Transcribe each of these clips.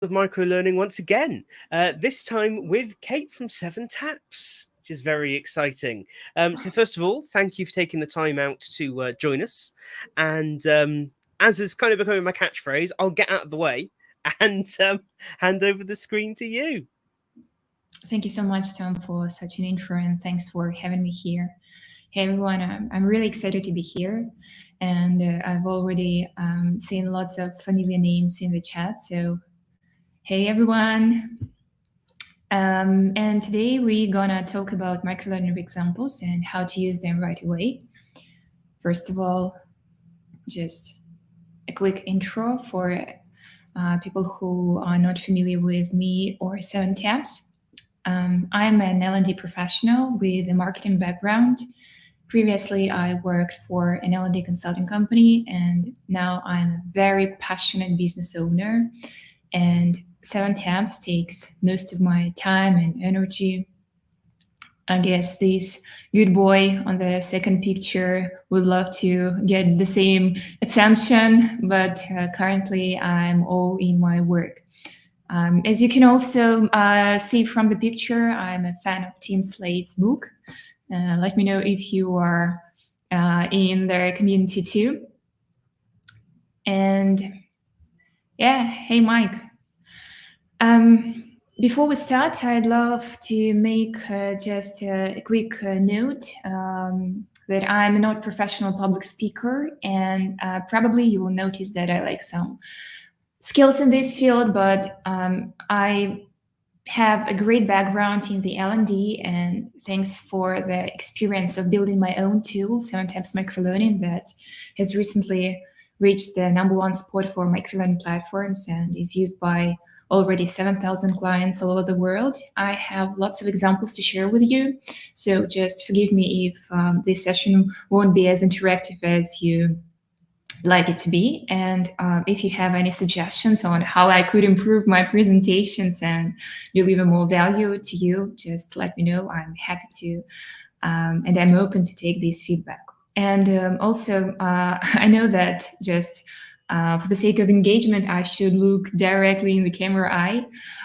of Microlearning once again, this time with Kate from 7 Taps, which is very exciting. So first of all, thank you for taking the time out to join us. And as is kind of becoming my catchphrase, I'll get out of the way and hand over the screen to you. Thank you so much, Tom, for such an intro, and thanks for having me here. Hey, everyone, I'm really excited to be here, and I've already seen lots of familiar names in the chat, so hey, everyone. And today we're gonna talk about microlearning examples and how to use them right away. First of all, just a quick intro for people who are not familiar with me or 7 Taps. I'm an L&D professional with a marketing background. Previously, I worked for an L&D consulting company, and now I'm a very passionate business owner. And 7 Taps takes most of my time and energy. I guess this good boy on the second picture would love to get the same attention, but currently I'm all in my work. As you can also see from the picture, I'm a fan of Tim Slade's book. Let me know if you are in their community too. And yeah, hey, Mike. Before we start, I'd love to make just a quick note that I'm not a professional public speaker, and probably you will notice that I like some skills in this field, but I have a great background in the L&D, and thanks for the experience of building my own tool, 7 Taps Microlearning, that has recently reached the #1 spot for microlearning platforms and is used by already 7,000 clients all over the world. I have lots of examples to share with you, so just forgive me if this session won't be as interactive as you like it to be. And if you have any suggestions on how I could improve my presentations and deliver more value to you, just let me know. I'm happy to, and I'm open to take this feedback. And also, I know that just for the sake of engagement, I should look directly in the camera eye.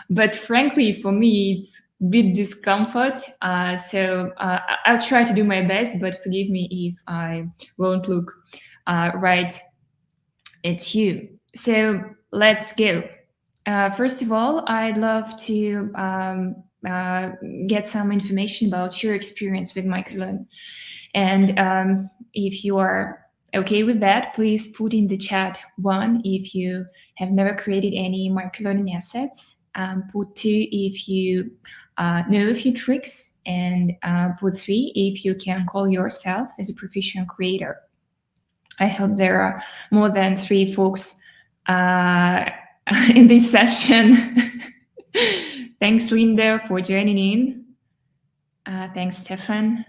But frankly, for me, it's a bit discomfort. So I'll try to do my best, but forgive me if I won't look right at you. So let's go. First of all, I'd love to get some information about your experience with microlearning. And if you are okay with that, please put in the chat 1 if you have never created any microlearning assets. Put 2 if you know a few tricks, and put 3 if you can call yourself as a professional creator. I hope there are more than 3 folks in this session. Thanks, Linda, for joining in. Thanks, Stefan.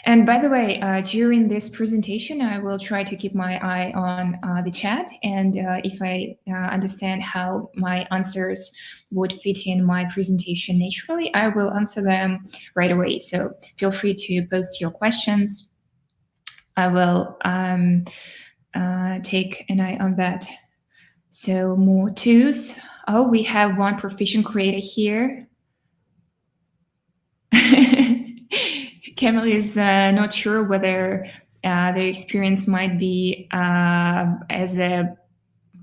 And by the way, during this presentation, I will try to keep my eye on the chat. And if I understand how my answers would fit in my presentation naturally, I will answer them right away. So feel free to post your questions. I will take an eye on that. So more twos. Oh, we have 1 proficient creator here. Camille is not sure whether their experience might be as a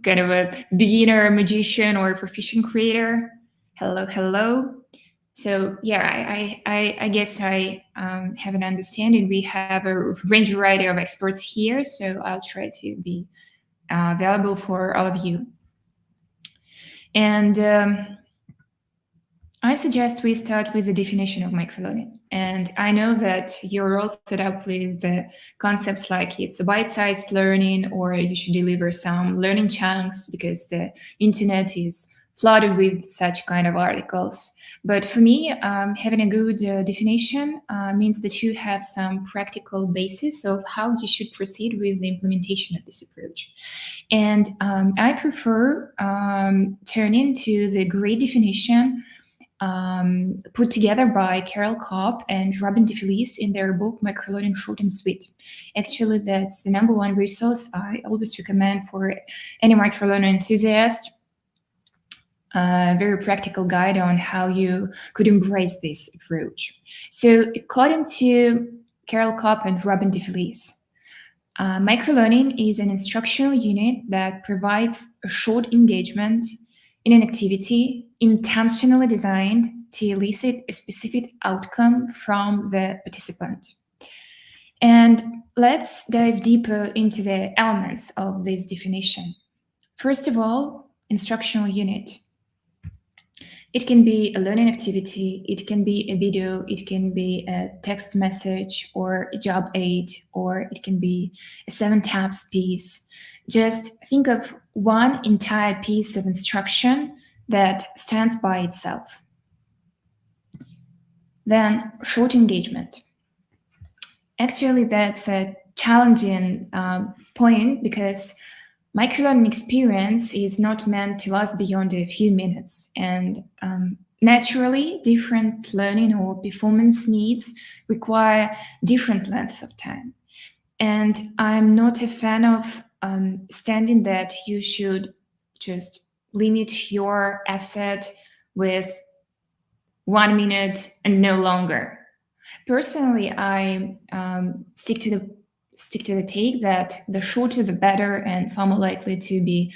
kind of a beginner magician or a proficient creator. Hello, hello. So yeah, I guess I have an understanding. We have a range variety of experts here, so I'll try to be available for all of you. And I suggest we start with the definition of microlearning. And I know that you're all fed up with the concepts like it's a bite-sized learning, or you should deliver some learning chunks, because the internet is flooded with such kind of articles. But for me, having a good definition means that you have some practical basis of how you should proceed with the implementation of this approach. And I prefer turning to the great definition put together by Carol Kopp and Robin DeFelice in their book Microlearning Short and Sweet. Actually, that's the #1 resource I always recommend for any microlearning enthusiast. a very practical guide on how you could embrace this approach. So, according to Carol Kopp and Robin DeFelice, microlearning is an instructional unit that provides a short engagement in an activity intentionally designed to elicit a specific outcome from the participant. And let's dive deeper into the elements of this definition. First of all, instructional unit. It can be a learning activity, it can be a video, it can be a text message or a job aid, or it can be a 7 taps piece. Just think of one entire piece of instruction that stands by itself. Then, short engagement. Actually, that's a challenging point because microlearning experience is not meant to last beyond a few minutes, and naturally, different learning or performance needs require different lengths of time. And I'm not a fan of standing that you should just limit your asset with 1 minute and no longer. Personally, I stick to the take that the shorter the better and far more likely to be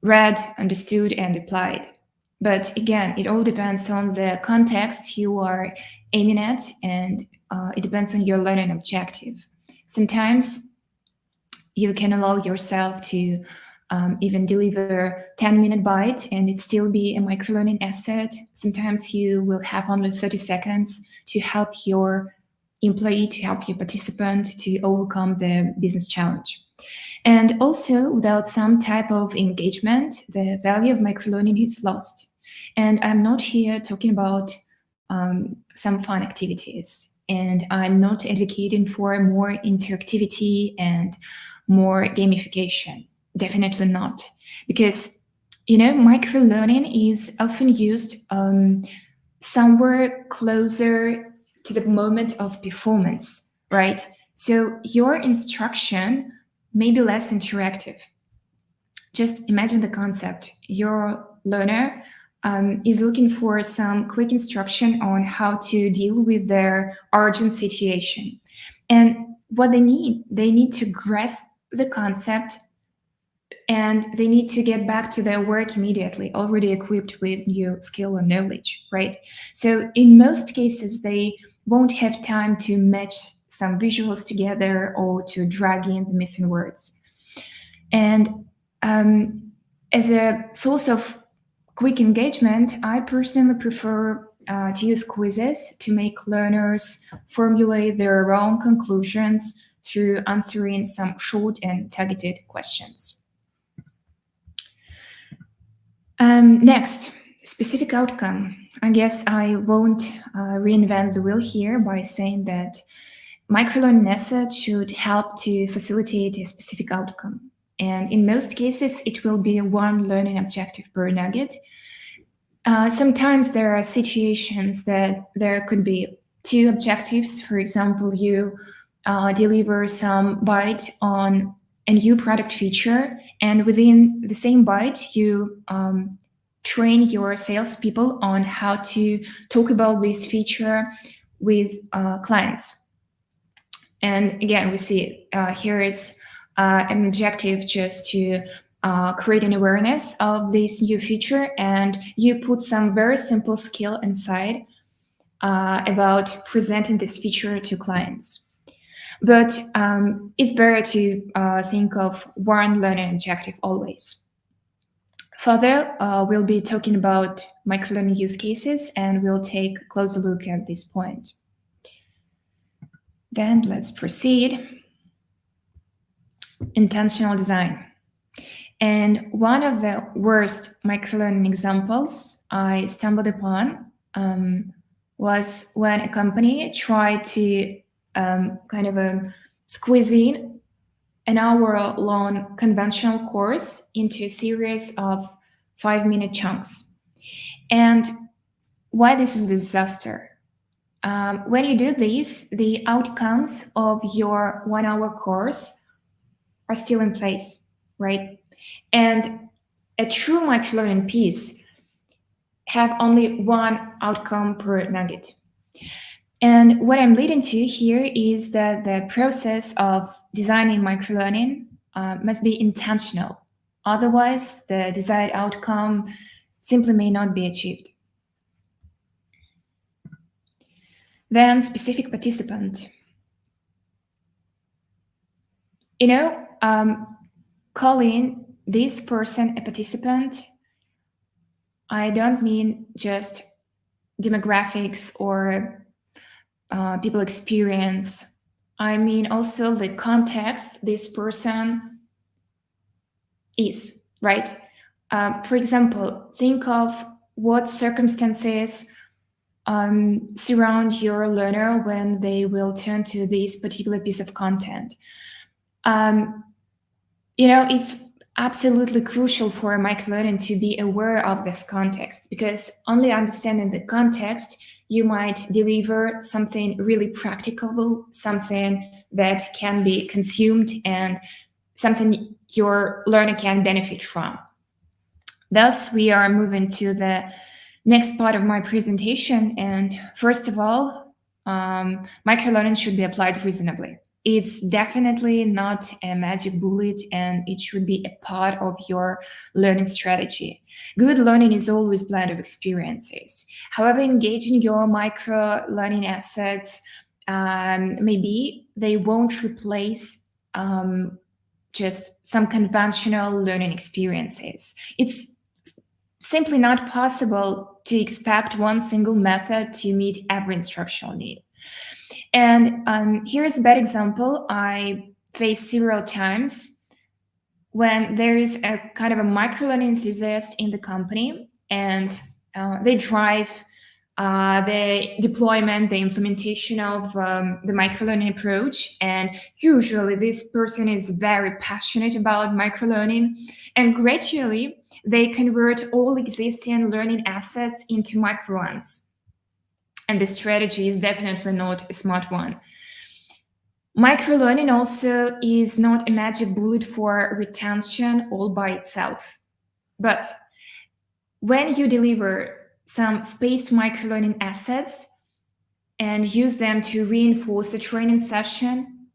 read, understood, and applied. But again, it all depends on the context you are aiming at, and it depends on your learning objective. Sometimes you can allow yourself to even deliver 10-minute bite and it still be a microlearning asset. Sometimes you will have only 30 seconds to help your employee, to help your participant to overcome the business challenge. And also, without some type of engagement, the value of microlearning is lost. And I'm not here talking about some fun activities. And I'm not advocating for more interactivity and more gamification. Definitely not. Because, microlearning is often used somewhere closer to the moment of performance, right? So your instruction may be less interactive. Just imagine the concept. Your learner is looking for some quick instruction on how to deal with their urgent situation. And what they need to grasp the concept, and they need to get back to their work immediately, already equipped with new skill or knowledge, right? So in most cases, they won't have time to match some visuals together or to drag in the missing words. And as a source of quick engagement, I personally prefer to use quizzes to make learners formulate their own conclusions through answering some short and targeted questions. Next, specific outcome. I guess I won't reinvent the wheel here by saying that microlearning assets should help to facilitate a specific outcome. And in most cases, it will be one learning objective per nugget. Sometimes there are situations that there could be 2 objectives. For example, you deliver some byte on a new product feature, and within the same byte, you train your salespeople on how to talk about this feature with clients. And again, we see here is an objective just to create an awareness of this new feature, and you put some very simple skill inside about presenting this feature to clients. But it's better to think of one learning objective always. Further, we'll be talking about microlearning use cases, and we'll take a closer look at this point. Then let's proceed. Intentional design. And one of the worst microlearning examples I stumbled upon was when a company tried to squeeze in an hour-long conventional course into a series of 5-minute chunks. And why this is a disaster? When you do this, the outcomes of your 1-hour course are still in place, right? And a true microlearning piece have only one outcome per nugget. And what I'm leading to here is that the process of designing microlearning must be intentional. Otherwise, the desired outcome simply may not be achieved. Then specific participant. Calling this person a participant, I don't mean just demographics or people experience. I mean also the context this person is, right? For example, think of what circumstances surround your learner when they will turn to this particular piece of content. It's absolutely crucial for microlearning to be aware of this context, because only understanding the context, you might deliver something really practicable, something that can be consumed, and something your learner can benefit from. Thus, we are moving to the next part of my presentation. And first of all, microlearning should be applied reasonably. It's definitely not a magic bullet, and it should be a part of your learning strategy. Good learning is always a blend of experiences. However, engaging your micro-learning assets, maybe they won't replace just some conventional learning experiences. It's simply not possible to expect one single method to meet every instructional need. And here's a bad example I faced several times when there is a kind of a microlearning enthusiast in the company, and they drive the deployment, the implementation of the microlearning approach. And usually this person is very passionate about microlearning, and gradually they convert all existing learning assets into micro ones. And the strategy is definitely not a smart one. Microlearning also is not a magic bullet for retention all by itself. But when you deliver some spaced microlearning assets and use them to reinforce a training session,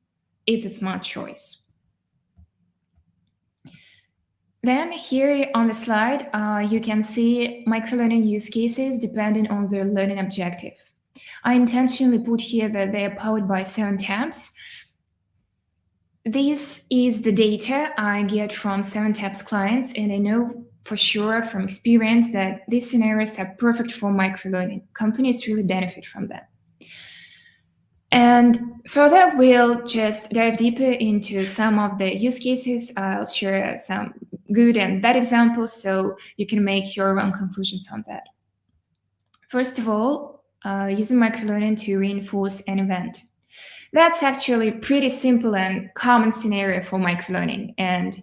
it's a smart choice. Then here on the slide, you can see microlearning use cases depending on their learning objective. I intentionally put here that they are powered by 7 tabs. This is the data I get from 7 tabs clients, and I know for sure from experience that these scenarios are perfect for microlearning. Companies really benefit from them. And further, we'll just dive deeper into some of the use cases. I'll share some good and bad examples so you can make your own conclusions on that. First of all, using microlearning to reinforce an event. That's actually a pretty simple and common scenario for microlearning. And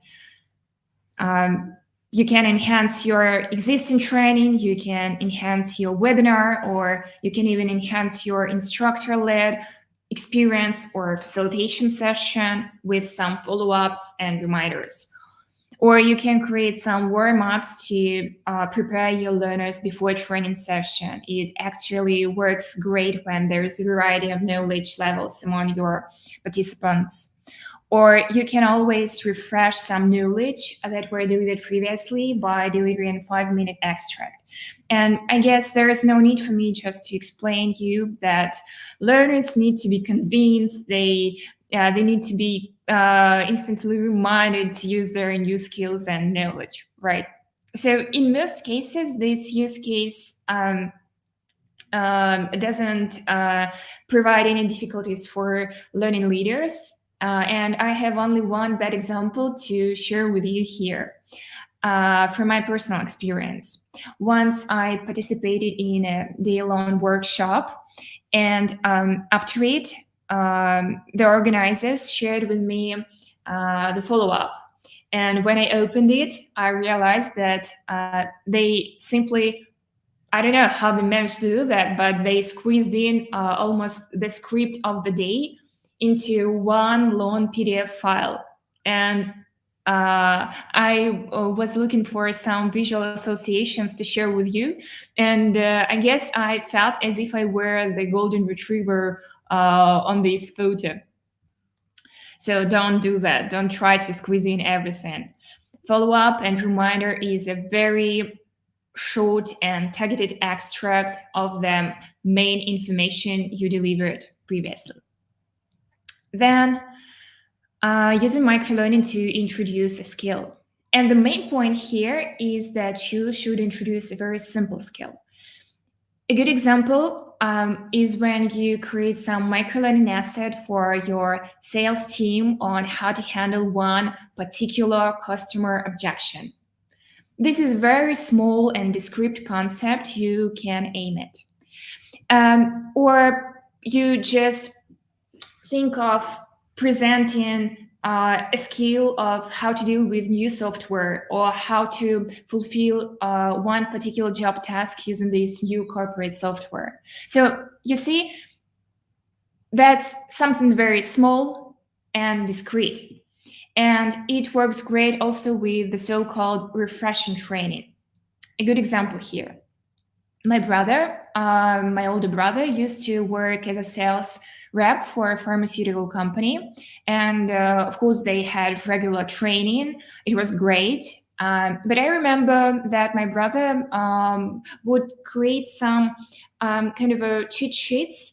you can enhance your existing training, you can enhance your webinar, or you can even enhance your instructor-led experience or facilitation session with some follow-ups and reminders. Or you can create some warm-ups to prepare your learners before a training session. It actually works great when there's a variety of knowledge levels among your participants. Or you can always refresh some knowledge that were delivered previously by delivering a 5-minute extract. And I guess there is no need for me just to explain to you that learners need to be convinced, they need to be instantly reminded to use their new skills and knowledge, right? So in most cases, this use case doesn't provide any difficulties for learning leaders. And I have only one bad example to share with you here from my personal experience. Once I participated in a day-long workshop, and after it, the organizers shared with me the follow-up. And when I opened it, I realized that they simply, I don't know how they managed to do that, but they squeezed in almost the script of the day into one long PDF file. And I was looking for some visual associations to share with you, and I guess I felt as if I were the golden retriever on this photo. So don't do that. Don't try to squeeze in everything. Follow-up and reminder is a very short and targeted extract of the main information you delivered previously. Then using microlearning to introduce a skill. And the main point here is that you should introduce a very simple skill. A good example is when you create some microlearning asset for your sales team on how to handle one particular customer objection. This is a very small and discrete concept you can aim at. Or you just think of presenting a skill of how to deal with new software or how to fulfill one particular job task using this new corporate software. So you see, that's something very small and discrete. And it works great also with the so-called refreshing training. A good example here. My brother, my older brother, used to work as a sales rep for a pharmaceutical company. And of course, they had regular training. It was great. But I remember that my brother would create some kind of a cheat sheets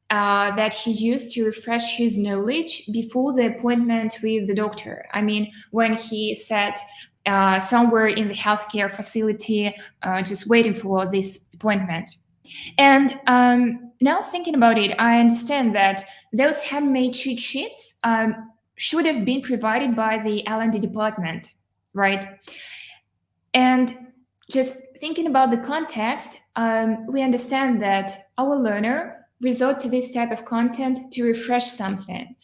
that he used to refresh his knowledge before the appointment with the doctor. I mean, when he sat somewhere in the healthcare facility, just waiting for this appointment. And now thinking about it, I understand that those handmade cheat sheets should have been provided by the L&D department, right? And just thinking about the context, we understand that our learner resort to this type of content to refresh something.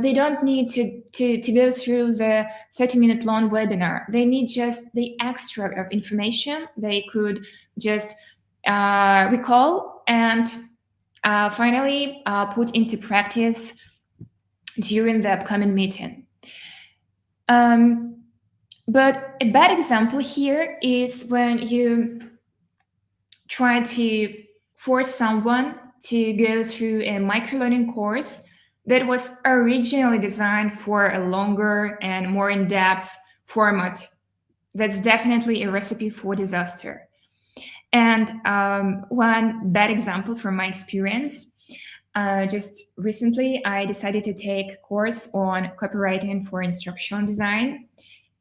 They don't need to go through the 30-minute long webinar. They need just the extract of information they could just recall and finally put into practice during the upcoming meeting. But a bad example here is when you try to force someone to go through a microlearning course that was originally designed for a longer and more in-depth format. That's definitely a recipe for disaster. And one bad example from my experience, just recently, I decided to take a course on copywriting for instructional design.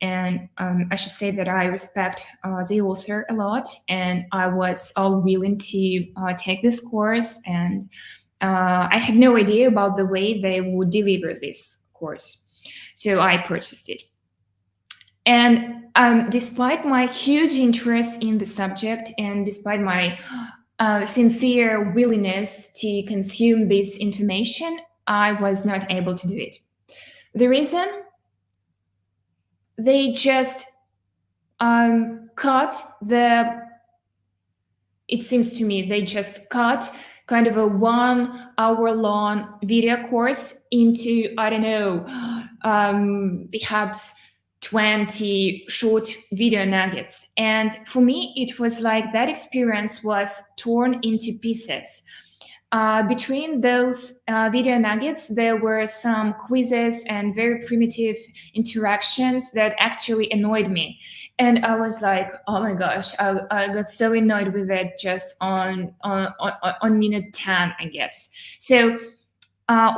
And I should say that I respect the author a lot, and I was all willing to take this course, and I had no idea about the way they would deliver this course. So I purchased it. And despite my huge interest in the subject and despite my sincere willingness to consume this information, I was not able to do it. The reason? They just cut it seems to me, they just cut kind of a 1 hour long video course into, I don't know, perhaps 20 short video nuggets. And for me, it was like that experience was torn into pieces. Between those video nuggets, there were some quizzes and very primitive interactions that actually annoyed me. And I was like, oh my gosh, I got so annoyed with it just on minute 10, I guess. So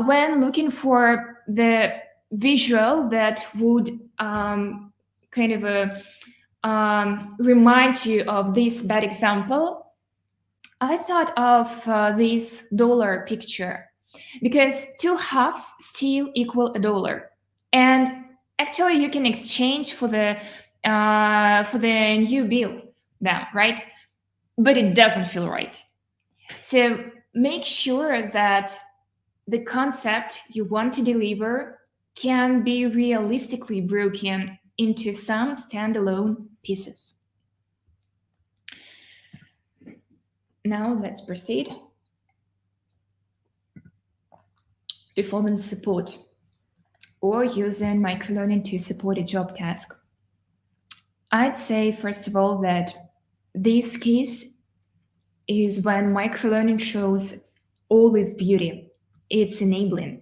when looking for the visual that would kind of remind you of this bad example, I thought of this dollar picture, because 2 halves still equal $1. And actually you can exchange for the new bill now, right? But it doesn't feel right. So make sure that the concept you want to deliver can be realistically broken into some standalone pieces. Now let's proceed. Performance support. or using microlearning to support a job task. I'd say, first of all, that this case is when microlearning shows all its beauty. It's enabling.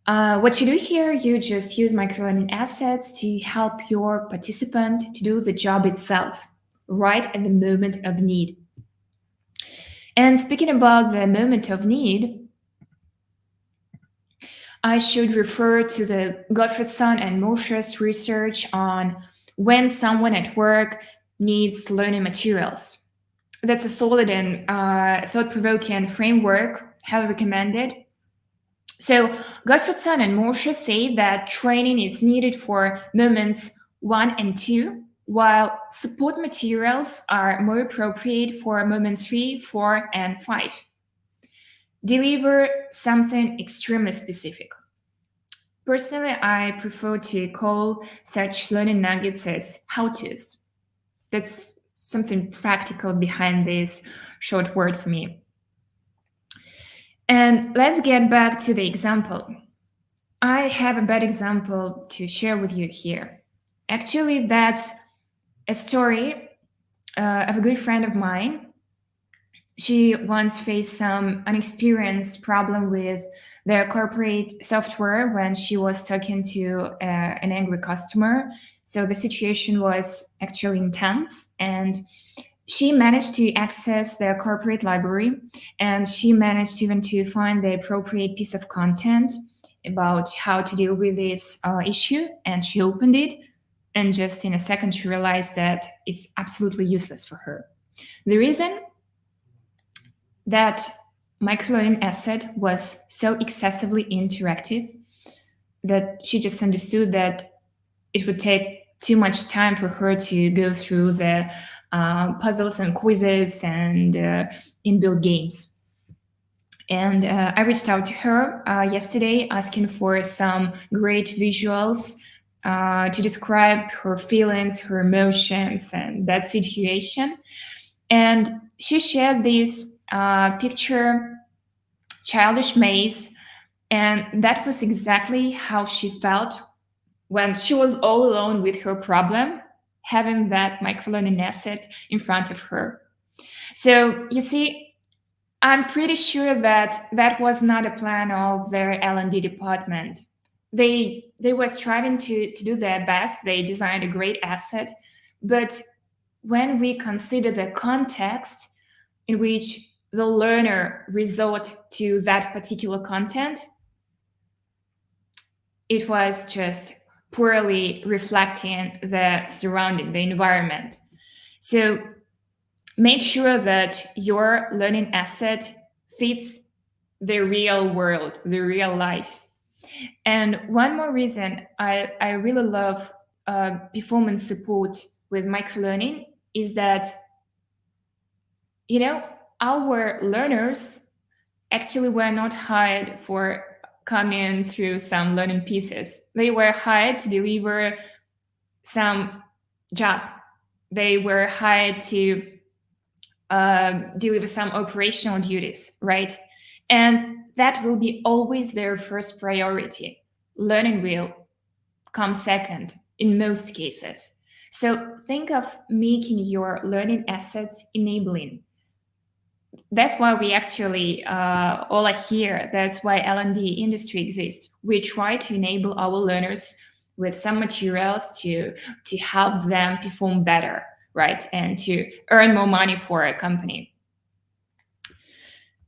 What you do here, you just use microlearning assets to help your participant to do the job itself, right at the moment of need. And speaking about the moment of need, I should refer to the Gottfredson and Moshe's research on when someone at work needs learning materials. That's a solid and thought-provoking framework, highly recommended. So Gottfredson and Moshe say that training is needed for moments 1 and 2, while support materials are more appropriate for moments 3, 4, and 5. Deliver something extremely specific. Personally, I prefer to call such learning nuggets as how-tos. That's something practical behind this short word for me. And let's get back to the example. I have a bad example to share with you here. Actually, that's a story of a good friend of mine. She once faced some unexperienced problem with their corporate software when she was talking to an angry customer. So the situation was actually intense, and she managed to access their corporate library, and she managed even to find the appropriate piece of content about how to deal with this issue, and she opened it, and just in a second she realized that it's absolutely useless for her. The reason that microlearning asset was so excessively interactive that she just understood that it would take too much time for her to go through the puzzles and quizzes and inbuilt games. And I reached out to her yesterday asking for some great visuals to describe her feelings, her emotions, and that situation. And she shared this picture, childish maze, and that was exactly how she felt when she was all alone with her problem, having that microlearning asset in front of her. So you see, I'm pretty sure that that was not a plan of their L&D department. They were striving to do their best. They designed a great asset, but when we consider the context in which the learner resort to that particular content, it was just poorly reflecting the surrounding, the environment. So make sure that your learning asset fits the real world, the real life. And one more reason I really love performance support with microlearning is that, you know, our learners actually were not hired for coming through some learning pieces. They were hired to deliver some job. They were hired to deliver some operational duties, right? And that will be always their first priority. Learning will come second in most cases. So think of making your learning assets enabling. That's why we actually all are here. That's why L&D industry exists. We try to enable our learners with some materials to help them perform better, right? And to earn more money for a company.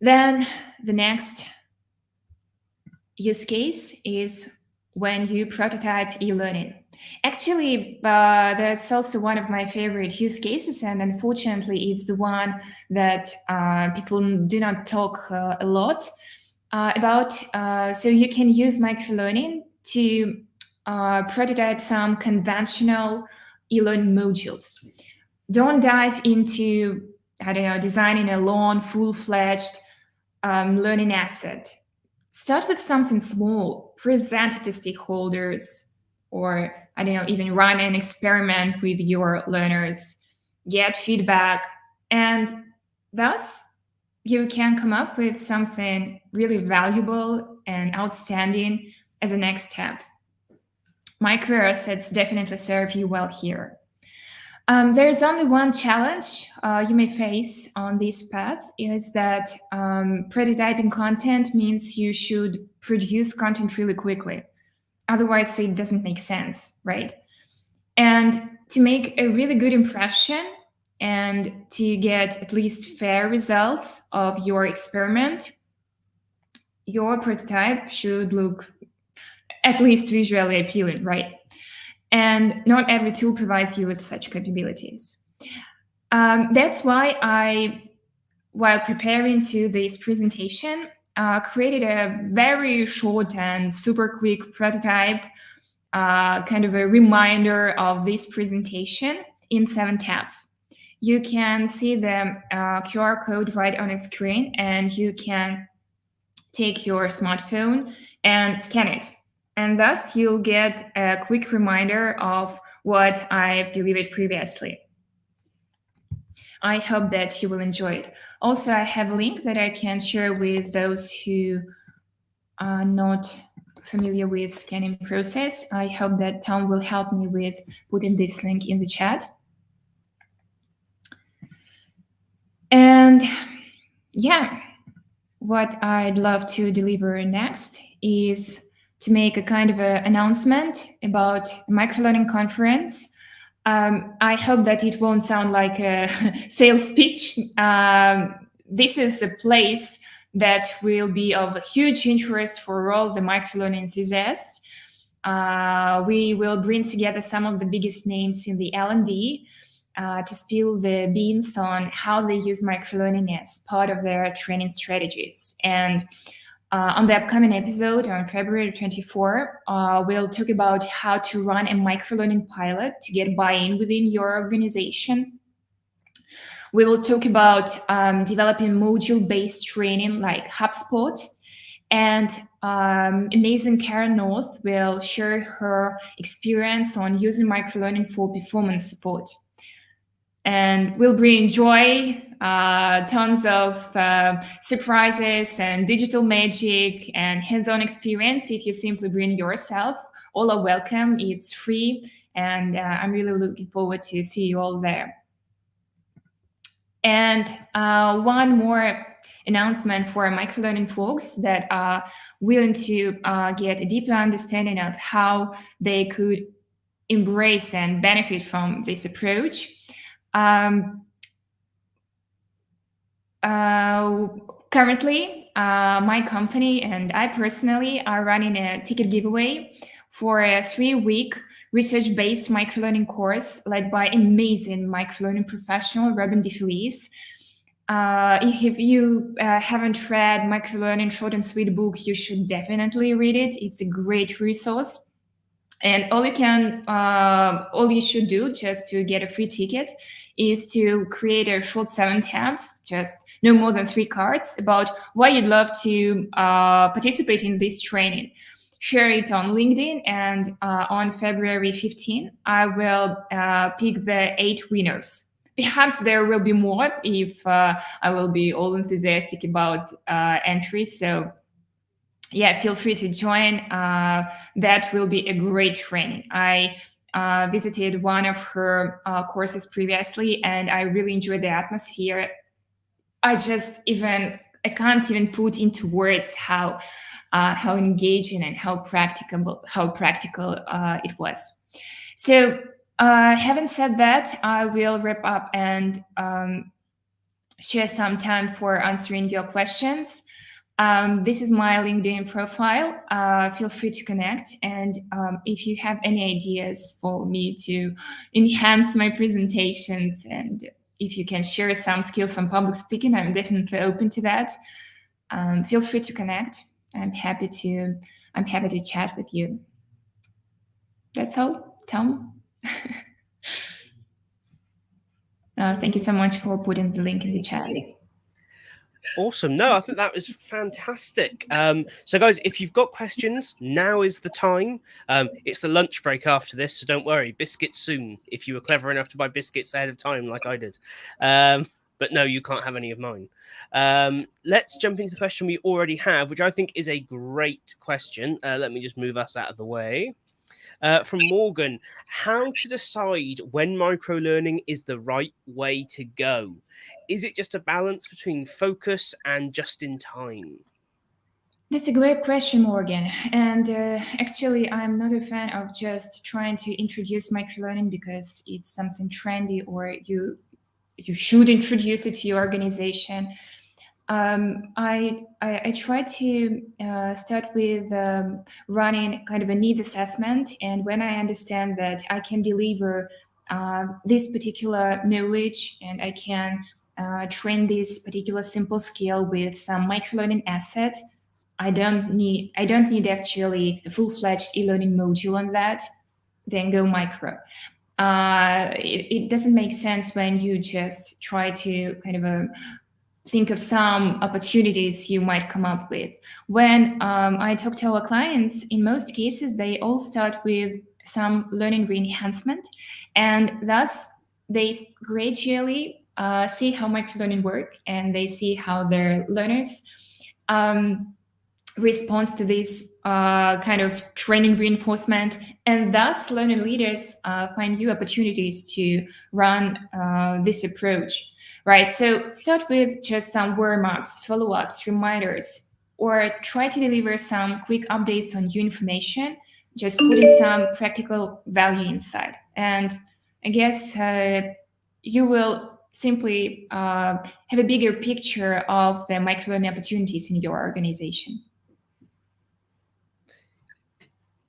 Then the next use case is when you prototype e-learning. Actually, that's also one of my favorite use cases, and unfortunately, it's the one that people do not talk a lot about. So you can use microlearning to prototype some conventional e-learning modules. Don't dive into, I don't know, designing a long, full-fledged learning asset. Start with something small, present it to stakeholders, or I don't know, even run an experiment with your learners, get feedback, and thus you can come up with something really valuable and outstanding as a next step. Micro assets definitely serve you well here. There's only one challenge you may face on this path, is that prototyping content means you should produce content really quickly. Otherwise, it doesn't make sense, right? And to make a really good impression and to get at least fair results of your experiment, your prototype should look at least visually appealing, right? And not every tool provides you with such capabilities. That's why while preparing to this presentation, created a very short and super quick prototype, kind of a reminder of this presentation in 7 tabs. You can see the QR code right on your screen, and you can take your smartphone and scan it. And thus you'll get a quick reminder of what I've delivered previously. I hope that you will enjoy it. Also, I have a link that I can share with those who are not familiar with scanning process. I hope that Tom will help me with putting this link in the chat. And yeah, what I'd love to deliver next is to make a kind of an announcement about the Microlearning Conference. I hope that it won't sound like a sales pitch. This is a place that will be of huge interest for all the microlearning enthusiasts. We will bring together some of the biggest names in the L&D to spill the beans on how they use microlearning as part of their training strategies. And on the upcoming episode on February 24, we'll talk about how to run a microlearning pilot to get buy-in within your organization. We will talk about developing module-based training like HubSpot. And amazing Karen North will share her experience on using microlearning for performance support. And we'll bring joy, tons of surprises and digital magic and hands-on experience. If you simply bring yourself, all are welcome. It's free, and I'm really looking forward to see you all there. And one more announcement for microlearning folks that are willing to get a deeper understanding of how they could embrace and benefit from this approach. Currently, my company and I personally are running a ticket giveaway for a 3-week research-based microlearning course led by amazing microlearning professional Robin DeFelice. If you haven't read Microlearning Short and Sweet book, you should definitely read it. It's a great resource. And all you should do just to get a free ticket is to create a short 7 tabs, just no more than 3 cards, about why you'd love to participate in this training. Share it on LinkedIn, and on February 15, I will pick the 8 winners. Perhaps there will be more if I will be all enthusiastic about entries. So yeah, feel free to join. That will be a great training. I visited one of her courses practically, and I really enjoyed the atmosphere. I can't even put into words how engaging and how practical it was. So having said that, I will wrap up and share some time for answering your questions. This is my LinkedIn profile. Feel free to connect. And if you have any ideas for me to enhance my presentations, and if you can share some skills on public speaking, I'm definitely open to that. Feel free to connect. I'm happy to chat with you. That's all, Tom. Thank you so much for putting the link in the chat. Awesome. No, I think that was fantastic. So guys, if you've got questions, now is the time. It's the lunch break after this, so don't worry. Biscuits soon, if you were clever enough to buy biscuits ahead of time like I did. but no, you can't have any of mine. Let's jump into the question we already have, which I think is a great question. Let me just move us out of the way. From Morgan, how to decide when microlearning is the right way to go? Is it just a balance between focus and just in time? That's a great question, Morgan. And actually, I'm not a fan of just trying to introduce microlearning because it's something trendy or you should introduce it to your organization. I try to start with running kind of a needs assessment, and when I understand that I can deliver this particular knowledge and I can train this particular simple skill with some microlearning asset, I don't need actually a full-fledged e-learning module on that. Then go micro. It doesn't make sense when you just try to kind of think of some opportunities you might come up with. When I talk to our clients, in most cases, they all start with some learning re-enhancement, and thus they gradually see how microlearning work, and they see how their learners response to this kind of training reinforcement, and thus learning leaders find new opportunities to run this approach, right? So start with just some warm-ups, follow-ups, reminders, or try to deliver some quick updates on new information, just putting some practical value inside. And I guess you will simply have a bigger picture of the microlearning opportunities in your organization.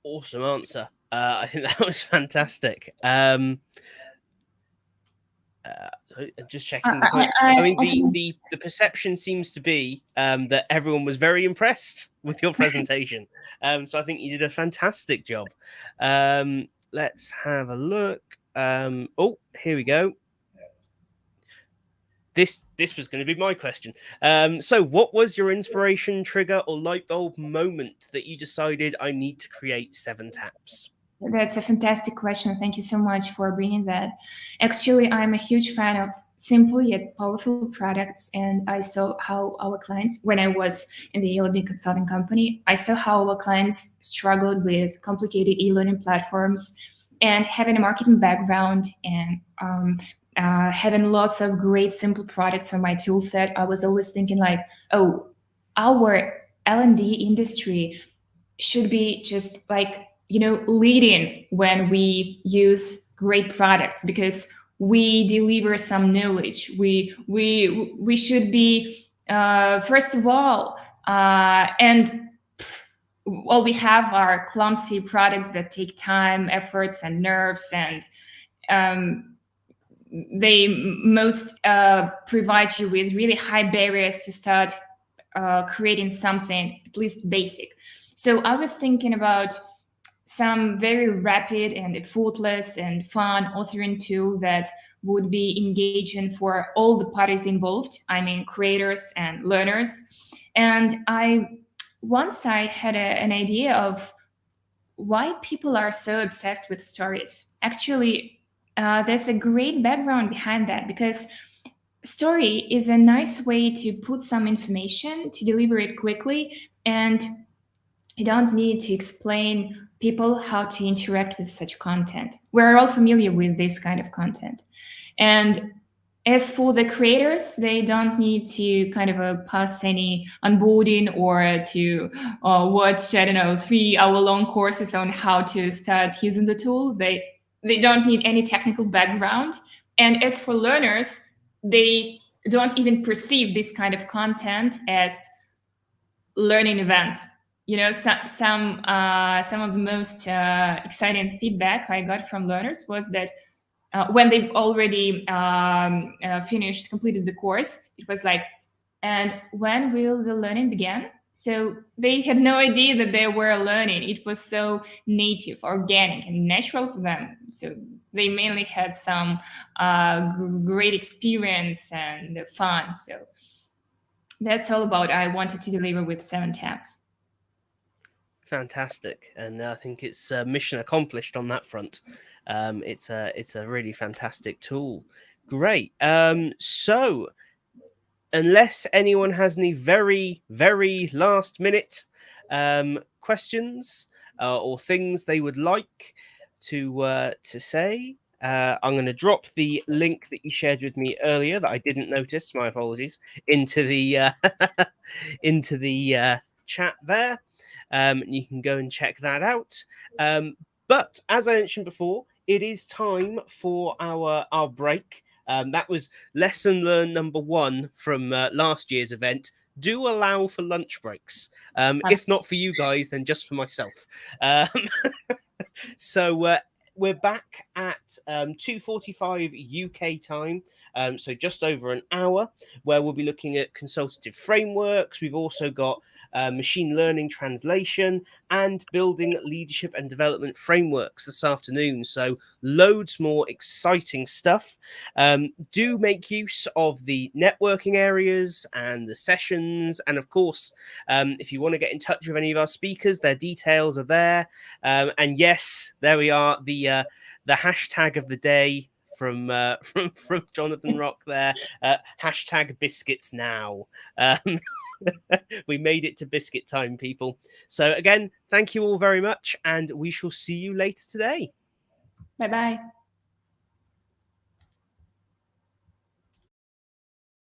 Awesome answer. I think that was fantastic. Just checking the comments. I mean, the perception seems to be that everyone was very impressed with your presentation. So I think you did a fantastic job. Let's have a look. Oh, here we go. This was going to be my question. So what was your inspiration, trigger, or light bulb moment that you decided I need to create 7 taps? That's a fantastic question. Thank you so much for bringing that. Actually, I'm a huge fan of simple yet powerful products, and I saw how our clients, when I was in the e-learning consulting company, I saw how our clients struggled with complicated e-learning platforms, and having a marketing background and having lots of great simple products on my tool set, I was always thinking like, oh, our L&D industry should be just like, leading when we use great products, because we deliver some knowledge. We should be first of all, and well, we have our clumsy products that take time, efforts, and nerves, and they most provide you with really high barriers to start creating something at least basic. So I was thinking about some very rapid and effortless and fun authoring tool that would be engaging for all the parties involved. I mean, creators and learners. And once I had an idea of why people are so obsessed with stories. Actually, there's a great background behind that, because story is a nice way to put some information, to deliver it quickly, and you don't need to explain people how to interact with such content. We're all familiar with this kind of content. And as for the creators, they don't need to kind of pass any onboarding or to watch, I don't know, 3-hour-long courses on how to start using the tool. They don't need any technical background. And as for learners, they don't even perceive this kind of content as learning event. Some of the most exciting feedback I got from learners was that when they already completed the course, it was like, and when will the learning begin? So they had no idea that they were learning. It was so native, organic, and natural for them. So they mainly had some great experience and fun. So that's all about I wanted to deliver with 7 taps. Fantastic, and I think it's mission accomplished on that front. It's a really fantastic tool. Great. So unless anyone has any very, very last minute questions or things they would like to say, I'm going to drop the link that you shared with me earlier that I didn't notice. My apologies. Into the into the chat there. You can go and check that out. But as I mentioned before, it is time for our break. That was lesson learned number 1 from last year's event. Do allow for lunch breaks. If not for you guys, then just for myself. So we're back at 2:45 UK time, so just over an hour, where we'll be looking at consultative frameworks. We've also got machine learning translation and building leadership and development frameworks this afternoon. So loads more exciting stuff. Do make use of the networking areas and the sessions. And of course, if you want to get in touch with any of our speakers, their details are there. And yes, there we are, the hashtag of the day from from Jonathan Rock there. Hashtag biscuits now. We made it to biscuit time, people. So again, thank you all very much, and we shall see you later today. Bye bye.